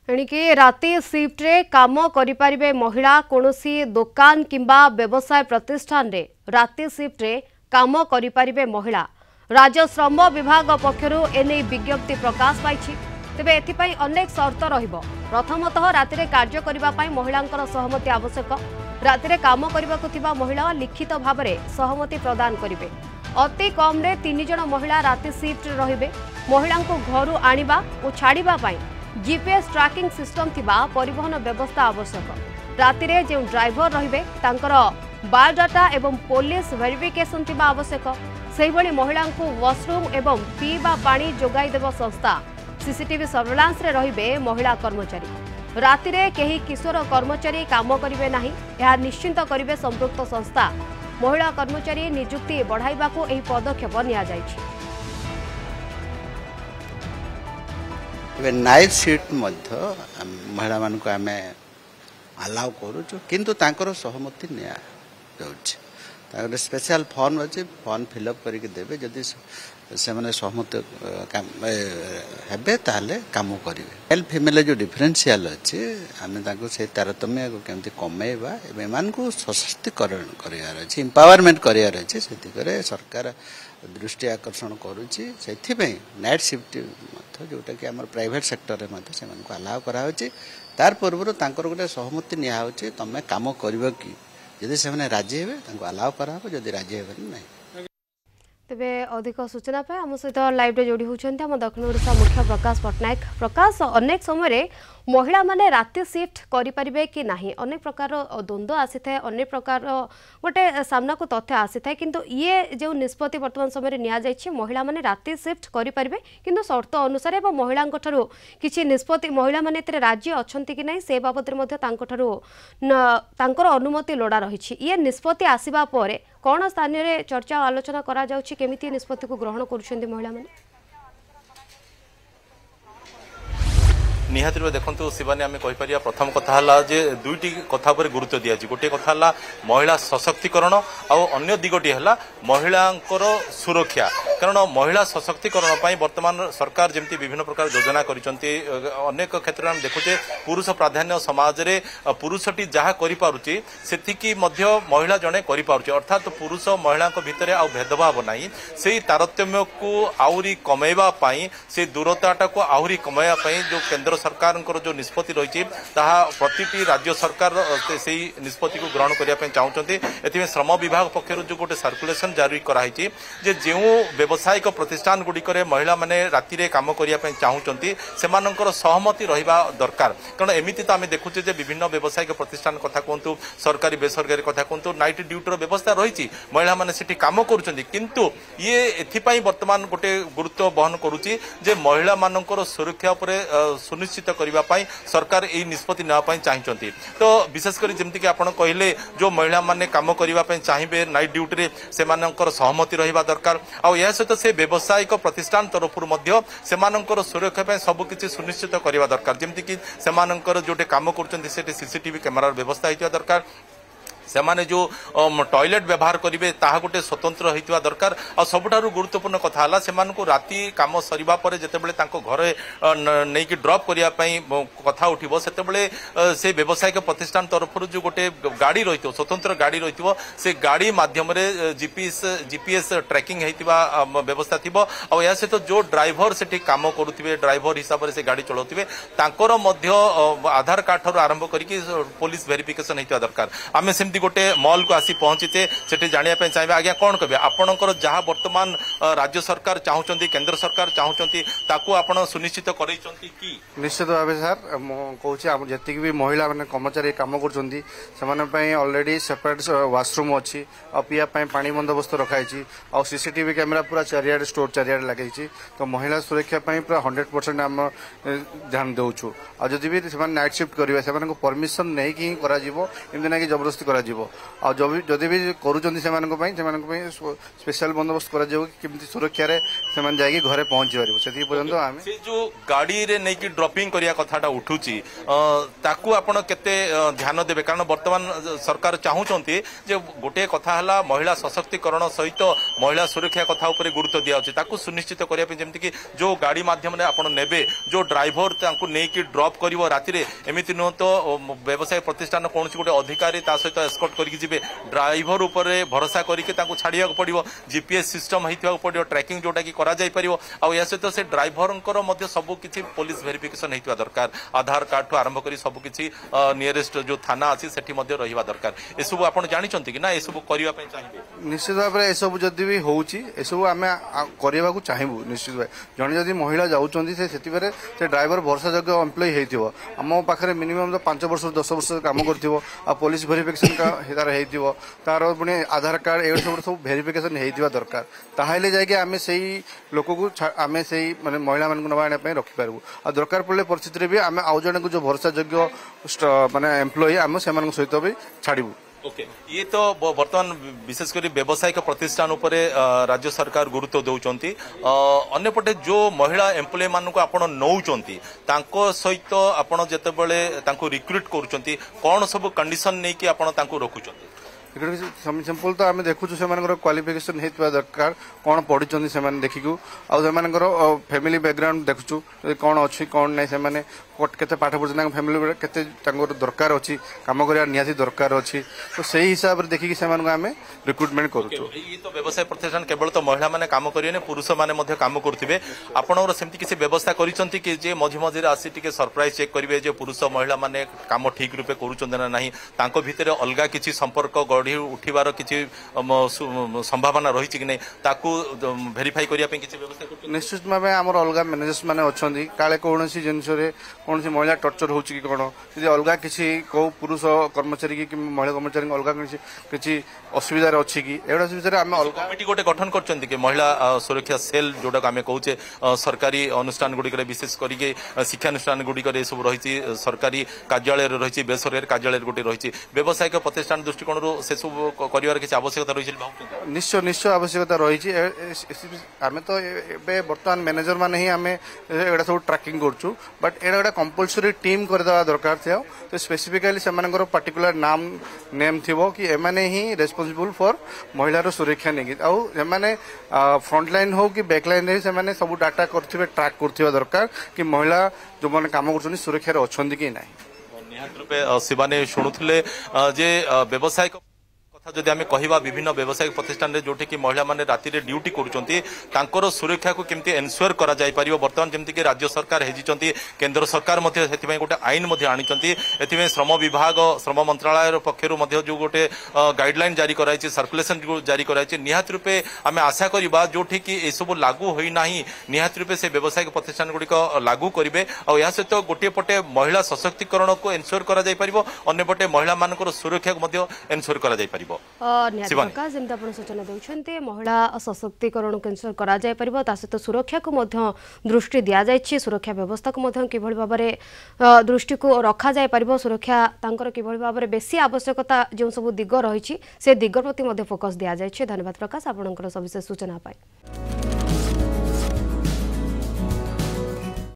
एणिकी राति शिफ्ट रे काम करिपारिबे महिला कोनोसी दुकान किंबा व्यवसाय प्रतिष्ठान रे राति शिफ्ट रे काम करिपारिबे महिला राज्य श्रम विभाग पक्षरु एने विज्ञप्ति प्रकाश पाइछि। तेबे एथिपई अनेक शर्त रहिबो। प्रथमतः राति रे कार्य करिबा पई महिलांकर सहमति आवश्यक। राति रे काम करिबाकु थिबा महिला लिखित भाबरे सहमति प्रदान करिवे। अति कम रे 3 जण महिला राति शिफ्ट रे रहिबे। महिलांको घरु आनिबा ओ छाडिबा पई जीपीएस ट्रैकिंग सिस्टम थिबा परिवहन व्यवस्था आवश्यक। राति रे जे ड्राइवर रहिबे तांकर बायोडाटा एवं पुलिस वेरिफिकेशन थिबा आवश्यक। सेहि भली महिलांको वॉशरूम एवं पीबा पानी जोगाई देव संस्था सीसीटीवी सर्वेलांस रे रहिबे महिला कर्मचारी। राति रे केही किशोर कर्मचारी काम करिवे नाही यह निश्चिंत करिवे संपृक्त संस्था। महिला कर्मचारी नियुक्ति बढ़ाइबाको एही पदक्षेप निया जायछि। नाइट शिफ्ट महिला मान को आम अलाउ करूँ किंतु तांकर सहमति निया जाउछि। स्पेशल फॉर्म अच्छे फॉर्म फिलअप करके देवे जदि से मैंने सहमत हेबे ताले काम करेंगे। मेल फीमेल जो डिफरेंशियल अच्छे आम से तारतम्य को केमती कमेवा एमान को सशक्तिकरण करार अच्छे एम्पावरमेंट करार अच्छे से सरकार दृष्टि आकर्षण करुच्ची। नाइट शिफ्ट जोटा कि आम प्राइवेट सेक्टर में से अलाउ कराई तार पूर्व गोटे सहमति निया तुम कम कर जदि से राजी हे अलाउ करा जदि राजी हे ना। तेबे अधिक सूचना पाए आम सहित लाइव रे जोड़ी होछन्ते हम दक्षिण ओडिशा मुख्य प्रकाश पटनायक। प्रकाश अनेक समय महिला माने राति शिफ्ट करि परिबे कि नाही अनेक प्रकार द्वंद्व आसी थाए अनेक प्रकार गोटे सामना को तथ्य आसी थाए किंतु ये जो निष्पत्ति वर्तमान समय निया जायछि महिला माने राति शिफ्ट करि परिबे किंतु शर्त अनुसार एवं महिला ठरू किछि निष्पत्ति महिला माने एते राज्य अछंती कि नाही से बाबत रे मध्ये तांको ठरू तांकर अनुमति लोडा रहिछि। ये निष्पत्ति आसीबा परे कौन स्थानीय रे चर्चा आलोचना करा जाउछि केमिति निष्पत्ति को ग्रहण करुछन्ती महिला माने? निहाती देखो शिवानी आम कहीपर प्रथम कथा है जे दुईटी कथा पर गुरुत्व दि गोटे कथा है महिला सशक्तिकरण अन्य दिगटी है महिला सुरक्षा। कारण महिला सशक्तिकरण वर्तमान सरकार जमी विभिन्न प्रकार योजना करछन्ती अनेक क्षेत्र में देखुचे पुरुष प्राधान्य समाज रे पुरुषटी जहाँ करिपारुची सेथिकी मध्य महिला जड़े करिपारुची अर्थात पुरुष महिला भितर आ भेदभाव नहीं से तारतम्य को आहुरी कमेवा पाई से दूरताटा को आहुरी कमेवा पाई जो केंद्र सरकार जो निष्पत्ति रही प्रति राज्य सरकार से निष्पत्ति को ग्रहण करने चाहते। एथि श्रम विभाग पक्षर जो गोटे सर्कुलेशन जारी कराई जे जो व्यावसायिक प्रतिष्ठान गुड़िक महिला माने राति रे काम करने चाहते से सहमति रहा दरकार। कारण एमती तो आम देखुचे विभिन्न व्यावसायिक प्रतिष्ठान कथा कहतु सरकारी बेसरकारी कथा कहतु नाइट ड्यूटीर व्यवस्था रही महिला माने सेठी काम करुछन्ती किंतु ये एथिपाई वर्तमान गोटे गुरुत्व बहन करुच्ची जे महिला मानकर सुरक्षा उपरे सुनिश्चित करने सरकार यही निष्पत्ति नापी चाहिए। तो विशेषकर जमीक कि आपड़ कहले जो महिला माने काम करने चाहिए नाइट ड्यूटी से सहमति रहा दरकार आ सहित से व्यावसायिक प्रतिष्ठान तरफ सुरक्षा सबकि सुनिश्चित करने दरकार। जमीक कि जोटे काम कर सीसीटीवी कैमेरार व्यवस्था होता दरकार से माने जो टॉयलेट व्यवहार करेंगे ताहा गोटे स्वतंत्र होता दरकार। आ सबुठारु गुरुत्वपूर्ण कथा है से राति काम सरिबा परे जेतेबेले तांको घरे नहीं कि ड्रॉप करने कथा उठिबो सेतेबेले से व्यावसायिक प्रतिष्ठान तरफ जो गोटे गाड़ी रही स्वतंत्र गाड़ी रही से गाड़ी माध्यम जीपीएस ट्रैकिंग होता व्यवस्था थी आ सहित जो ड्राइवर से काम करुवे ड्राइवर हिसाब से गाड़ी चलाउथिबे तांकर मध्य आधार कार्ड ठार आरंभ करके पुलिस वेरिफिकेशन होता दरकार। आम से गोटे मॉल को आसी पहुंचीते से जानापी चाहिए आज्ञा कौन कहे आपणकर जहाँ वर्तमान राज्य सरकार चाहते केंद्र सरकार चाहते आपड़ सुनिश्चित कर निश्चित भाव सर मुझे जी भी महिला मैंने कर्मचारी कम कर ऑलरेडी सेपरेट वाशरूम अच्छी और पीवाई पानी बंदोबस्त रखाई और सीसीटीवी कैमेरा पूरा चारियाडे स्टोर चारियाडे लगे तो महिला सुरक्षा पूरा 100% आम ध्यान देचु। और जदि भी नाइट शिफ्ट करेंगे से परमिशन नहीं कि जबरदस्ती जदि भी करूँ स्पेशल बंदोबस्त कर सुरक्षा जाकि घरे पहुंची पार से पर्यंत आम से जो गाड़ी रे नहीं कि ड्रॉपिंग करिया कथाटा उठुची ताकू आपण केते ध्यान देबे कारण वर्तमान सरकार चाहूचंती जे गोटे कथा हला महिला सशक्तिकरण सहित महिला सुरक्षा कथा ऊपर गुरुत्व दिया अछि ताकू सुनिश्चित करिया पे जेमति कि जो गाड़ी माध्यम रे आपण नेबे जो ड्राइवर तांकू नै कि ड्रॉप करिवो राति रे एमिति न तो व्यवसाय प्रतिष्ठान कोनसी गोटे अधिकारी ता सहित एस्कॉर्ट करिक जिबे ड्राइवर ऊपर भरोसा करिके तांकू छाड़िया पड़िवो जीपीएस सिस्टम हेतिवा पड़िवो ट्रैकिंग जोटा कि करा जाय परिवो आ या सहित से ड्राइवरंकर मध्य सब किछि पुलिस वेरिफिकेशन हेतिवा दरकार आधार कार्ड ठू आरंभ करी सब किछि नियरेस्ट जो थाना अछि सेठी मध्य रहिवा दरकार ए सब आपण जानिचंती कि ना ए सब करिवा पय चाहिबे निश्चित भाव में सब जदि भी होउची ए सब आमे करबा को चाहिबू निश्चित भाव जने जदि महिला जाउचंती से सेति से ड्राइवर भरोसा योग्य एम्प्लॉय हेतिवो हम पाखरे मिनिमम 5 वर्ष 10 वर्ष काम करथिवो आ पुलिस वेरिफिकेशन का हेतार हेतिवो तार पुनी आधार कार्ड ए सब वेरिफिकेशन हेतिवा दरकार ताहाले जाय कि आमे सेही लोक को आमे सेही माने महिला मान को नबाने पे रखि पारबू आ दरकार पड़ले परिस्थिति रे भी आमे आउ जने को जो भरोसा योग्य माने एम्प्लॉय आमे से मान सहित भी छाड़ीबू ओके ये तो वर्तमान विशेषकर व्यावसायिक प्रतिष्ठान उपरे राज्य सरकार गुरुत्व दौरान अन्यपटे जो महिला एम्प्लॉय मान को आपण नौचंती तांको सहित आपण जेतेबेले तांको रिक्रूट करूचंती कोन सब कंडीशन नै कि आपण तांको रखुचंती सिंपल तो आम देखु क्वालिफिकेशन होता दरकार कौन पढ़ी से देखिकु आर फैमिली बैकग्राउंड देखु कौन अच्छी कौन नहीं से केते पाठ पढ़ते फैमिली केते दरकार अच्छी कम कर निहाती दरकार अच्छी तो सही हिसाब से देखिकी से आम रिक्रुटमेंट करूँ ये तो व्यवसाय प्रतिष्ठान केवल तो महिला माने काम करिए पुरुष माने काम करुवे आपणर सेमती किसी व्यवस्था करिसंती कि जे मझी मझी आसी टिके सरप्राइज चेक करिवे जे पुरुष महिला माने काम ठीक रूपे करूचंती ना नहीं तांको भितर अलगा किसी संपर्क गढ़ी उठिबार किसी संभावना रही कि नहीं ताकू वेरीफाई करिया पे किसी व्यवस्था कर निश्चित भाव आमर अलग मैनेजर्स माने अच्छी काले कौन जिनस कौन महिला टर्चर हो कौन जी अलग किसी कौ पुरुष कर्मचारी कि महिला कर्मचारी अलग किसी असुविधा अच्छी कि एगुड़ा विषय आम अलग कमिटी गोटे गठन करछंती कि महिला सुरक्षा सेल जोटा आम कहूचे सरकारी अनुष्ठान गुड़िक विशेष करके शिक्षानुष्ठान गुड़िक सब रही सरकारी कार्यालय रही बेसरकारी कार्यालय गोटे रही व्यावसायिक प्रतिष्ठान दृष्टिकोण से सब कर किसी आवश्यकता रही निश्चय निश्चय आवश्यकता रही आम तो बर्तमान मैनेजर मैंने ही आम एटा सब ट्रैकिंग करूँ बट एटा कंपलसरी टीम करदेवा दरकार थी तो स्पेसिफिकली से पर्टिकुलर नाम नेम थी कि एमाने ही रेस्पॉन्सिबल फॉर महिलार सुरक्षा नहीं आने फ्रंटलाइन हो कि बैकलाइन से सब डाटा करथिबे ट्रैक करथिबा दरकार कि महिला जो मैंने काम कर सुरक्षा अच्छी कि ना निहात रूपे शिवानी शुणुले जे व्यवसायिक जदि आम कहवा विभिन्न व्यावसायिक प्रतिष्ठान में जोटि कि महिला माने राति रे ड्यूटी करुँच सुरक्षा को केमती एनश्योर करा जाय परिबो बर्तमान जमती कि राज्य सरकार हेजिचंती केंद्र सरकार मध्य हेतिबे गोटे आईन मध्य आनिचंती एथिबे श्रम विभाग श्रम मंत्रालय पक्षरु मध्य जो गोटे गाइडलाइन जारी कराइछि सर्कुलेशन जारी कराइछि निहात रूपे आम आशा करबा जोटि कि ए सब लागू होई नाही निहात रूपे से व्यावसायिक प्रतिष्ठान गुड़िक लागू करिवे आ या सहित गोटे पटे महिला सशक्तिकरण को एनश्योर करा जाय परिबो अन्य पटे महिला मानकर सुरक्षा को मध्य एनश्योर करा जाय परिबो सूचना देते महिला सशक्तिकरण को एनश्योर करा जाय परिबो ता सहित सुरक्षा को मध्य दृष्टि दिया जायछि सुरक्षा व्यवस्था को मध्य किभଳି भाबरे दृष्टि को रखा जाय परिबो सुरक्षा तांकर किभଳି भाबरे बेसी आवश्यकता जो सब दिग रही से दिग प्रति मध्य फोकस दिया जायछि धन्यवाद प्रकाश आपनकर सविशेष सूचना पाई।